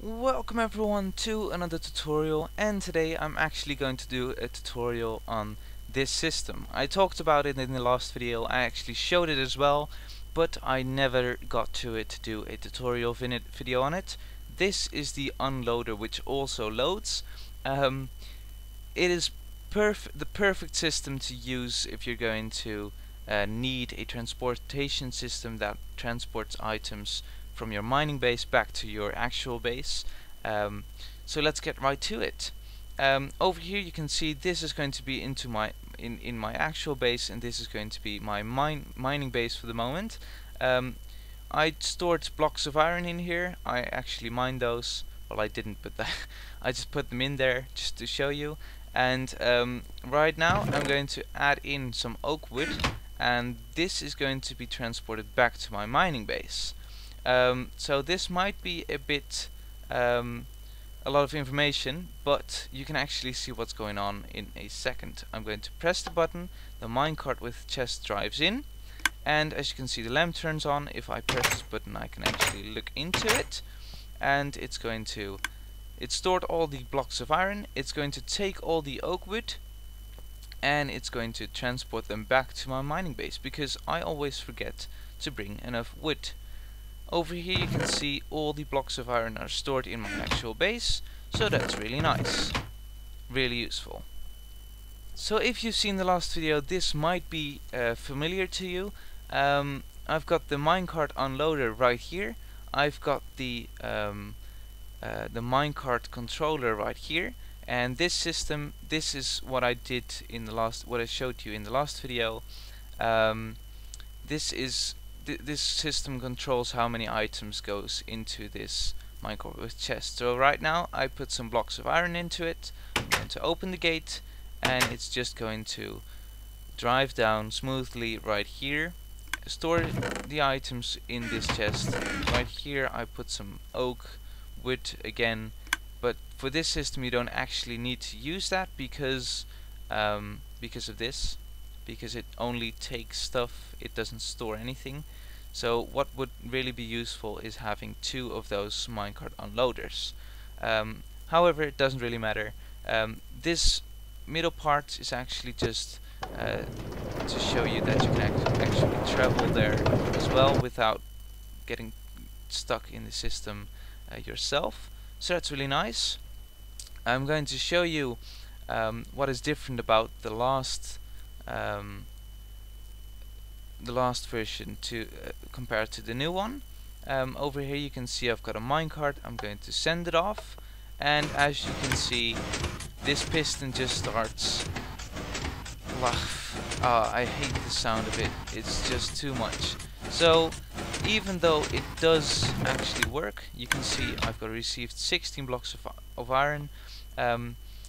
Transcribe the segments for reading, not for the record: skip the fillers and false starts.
Welcome everyone to another tutorial, and today I'm actually going to do a tutorial on this system. I talked about it in the last video, I actually showed it as well, but I never got to it to do a tutorial video on it. This is the unloader, which also loads. It is the perfect system to use if you're going to need a transportation system that transports items from your mining base back to your actual base. So let's get right to it. Over here you can see this is going to be into my in my actual base, and this is going to be my mining base for the moment. I stored blocks of iron in here. I actually mined those. Well, I didn't, but I just put them in there just to show you. And right now I'm going to add in some oak wood, and this is going to be transported back to my mining base. So this might be a bit a lot of information, but you can actually see what's going on in a second. I'm going to press the button, the minecart with chest drives in, and as you can see the lamp turns on. If I press this button I can actually look into it, and it's stored all the blocks of iron. It's going to take all the oak wood and it's going to transport them back to my mining base, because I always forget to bring enough wood. Over here you can see all the blocks of iron are stored in my actual base, so that's really nice, really useful. So if you've seen the last video, this might be familiar to you. I've got the minecart unloader right here. I've got the minecart controller right here, and this system, this is what I did in the what I showed you in the last video. This system controls how many items goes into this minecart with chest. So right now I put some blocks of iron into it. I'm going to open the gate, and it's just going to drive down smoothly right here, store the items in this chest. Right here I put some oak wood again, but for this system you don't actually need to use that because of this, because it only takes stuff, it doesn't store anything. So what would really be useful is having two of those minecart unloaders. However, it doesn't really matter. This middle part is actually just to show you that you can actually travel there as well without getting stuck in the system yourself. So that's really nice. I'm going to show you what is different about the last version to compared to the new one. Over here you can see I've got a minecart. I'm going to send it off, and as you can see this piston just starts. I hate the sound of it, it's just too much. So even though it does actually work, you can see I've got received 16 blocks of iron.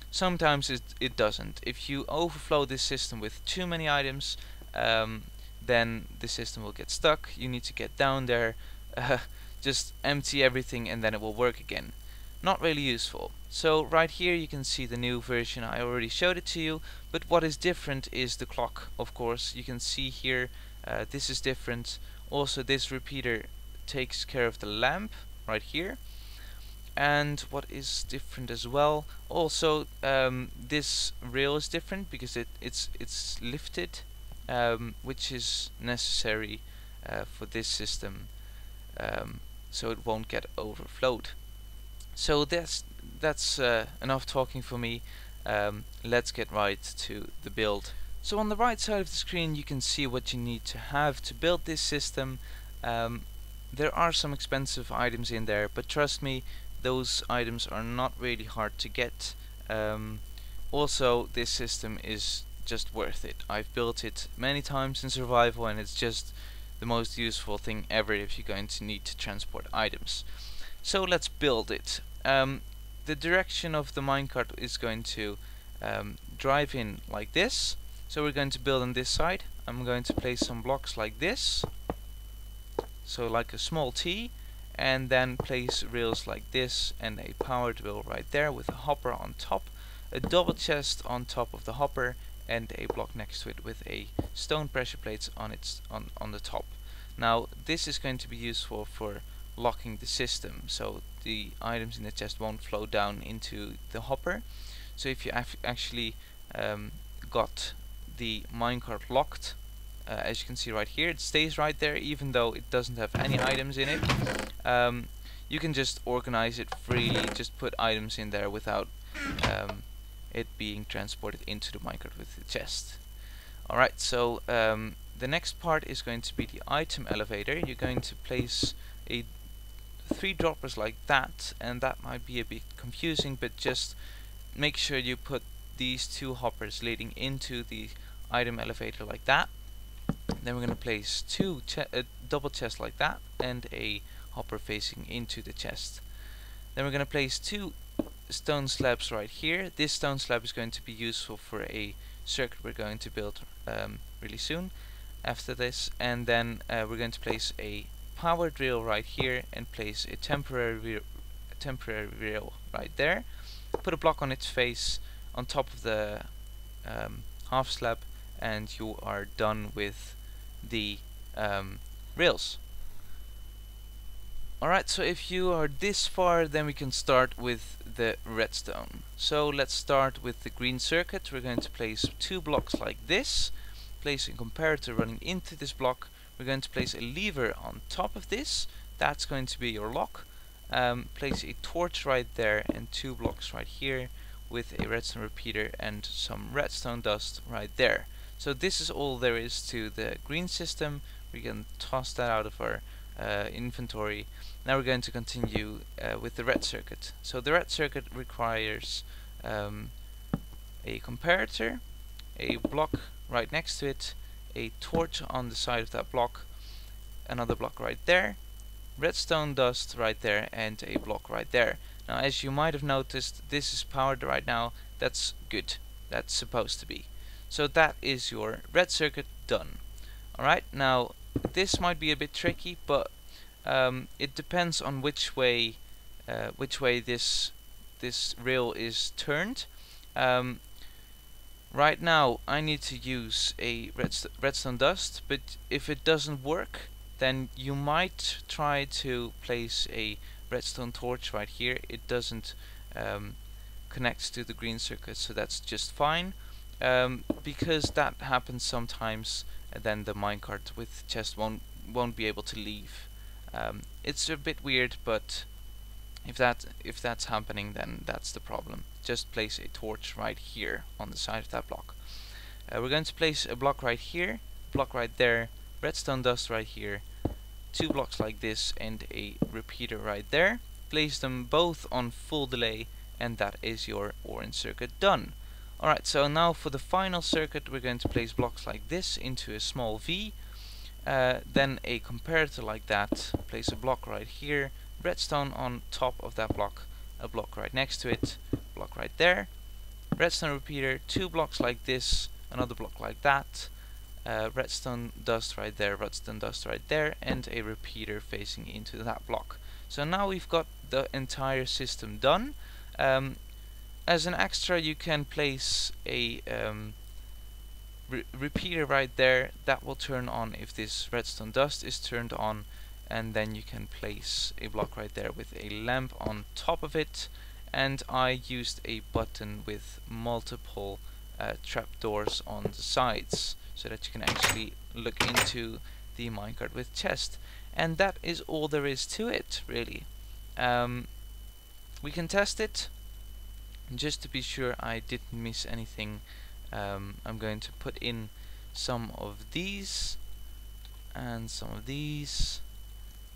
Sometimes it doesn't. If you overflow this system with too many items, then the system will get stuck. You need to get down there, just empty everything, and then it will work again. Not really useful. So right here you can see the new version. I already showed it to you, but what is different is the clock. Of course, you can see here this is different. Also, this repeater takes care of the lamp right here. And what is different as well, also this rail is different because it's lifted, which is necessary for this system, so it won't get overflowed. So that's enough talking for me. Let's get right to the build. So on the right side of the screen you can see what you need to have to build this system. There are some expensive items in there, but trust me, those items are not really hard to get. Also, this system is just worth it. I've built it many times in survival, and it's just the most useful thing ever if you're going to need to transport items. So let's build it. The direction of the minecart is going to drive in like this. So we're going to build on this side. I'm going to place some blocks like this, so like a small T, and then place rails like this and a powered wheel right there with a hopper on top, a double chest on top of the hopper, and a block next to it with a stone pressure plates on the top. Now this is going to be useful for locking the system, so the items in the chest won't flow down into the hopper. So if you actually got the minecart locked, as you can see right here, it stays right there even though it doesn't have any items in it. You can just organize it freely, just put items in there without it being transported into the minecart with the chest. Alright, so the next part is going to be the item elevator. You're going to place a 3 droppers like that, and that might be a bit confusing, but just make sure you put these 2 hoppers leading into the item elevator like that. Then we're going to place 2 double chests like that and a hopper facing into the chest. Then we're going to place 2 stone slabs right here. This stone slab is going to be useful for a circuit we're going to build really soon after this. And then we're going to place a power drill right here and place a temporary rail right there. Put a block on its face on top of the half slab, and you are done with the rails. Alright, so if you are this far, then we can start with the redstone. So let's start with the green circuit. We're going to place 2 blocks like this, place a comparator running into this block. We're going to place a lever on top of this. That's going to be your lock. Place a torch right there and 2 blocks right here with a redstone repeater and some redstone dust right there. So this is all there is to the green system. We can toss that out of our inventory. Now we're going to continue with the red circuit. So the red circuit requires a comparator, a block right next to it, a torch on the side of that block, another block right there, redstone dust right there, and a block right there. Now, as you might have noticed, this is powered right now. That's good. That's supposed to be. So that is your red circuit done. Alright, now this might be a bit tricky, but it depends on which way this rail is turned. Right now I need to use a redstone dust, but if it doesn't work, then you might try to place a redstone torch right here. It doesn't connect to the green circuit, so that's just fine. Because that happens sometimes, and then the minecart with chest won't be able to leave. It's a bit weird, but if that's happening, then that's the problem. Just place a torch right here on the side of that block. We're going to place a block right here, block right there, redstone dust right here, 2 blocks like this, and a repeater right there. Place them both on full delay, and that is your orange circuit done. Alright, so now for the final circuit, we're going to place blocks like this into a small V, then a comparator like that, place a block right here, redstone on top of that block, a block right next to it, block right there, redstone repeater, 2 blocks like this, another block like that, redstone dust right there, redstone dust right there, and a repeater facing into that block. So now we've got the entire system done. As an extra, you can place a repeater right there. That will turn on if this redstone dust is turned on, and then you can place a block right there with a lamp on top of it. And I used a button with multiple trapdoors on the sides, so that you can actually look into the minecart with chest. And that is all there is to it, really. We can test it. Just to be sure I didn't miss anything, I'm going to put in some of these and some of these.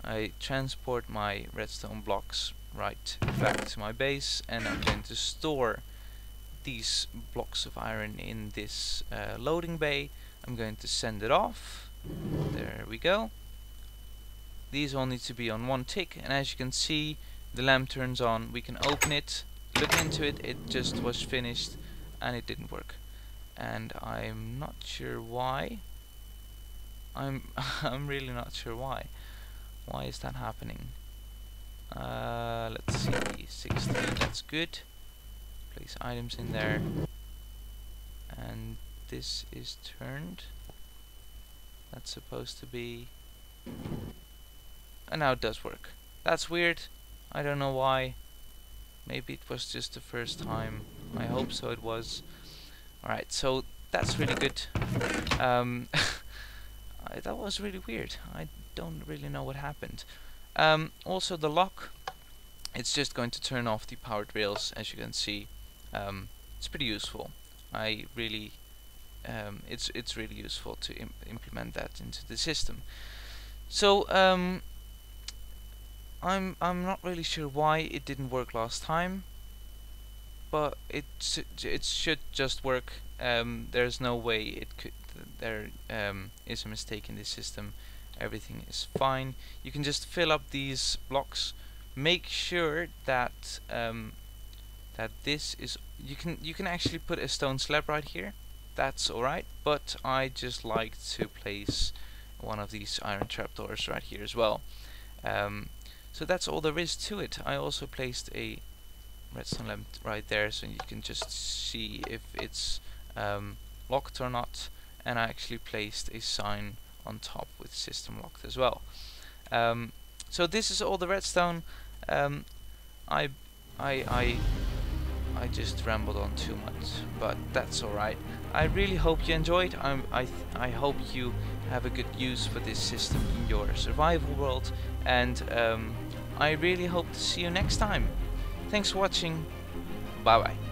I transport my redstone blocks right back to my base, and I'm going to store these blocks of iron in this loading bay. I'm going to send it off. There we go. These all need to be on 1 tick, and as you can see, the lamp turns on. We can open it, look into it. It just was finished and it didn't work, and I'm not sure why. I'm really not sure why. Why is that happening? Let's see, 16, that's good. Place items in there, and this is turned. That's supposed to be, and now it does work. That's weird. I don't know why. Maybe it was just the first time. I hope so it was. Alright, so that's really good. That was really weird. I don't really know what happened. Also the lock, it's just going to turn off the powered rails, as you can see. It's pretty useful. I really, it's really useful to implement that into the system. So I'm not really sure why it didn't work last time, but it should just work. There's no way it could. There is a mistake in this system. Everything is fine. You can just fill up these blocks. Make sure that that this is. You can actually put a stone slab right here. That's alright. But I just like to place one of these iron trapdoors right here as well. So that's all there is to it. I also placed a redstone lamp right there, so you can just see if it's locked or not. And I actually placed a sign on top with system locked as well. So this is all the redstone. I just rambled on too much, but that's alright. I really hope you enjoyed. I hope you have a good use for this system in your survival world, and I really hope to see you next time. Thanks for watching. Bye bye.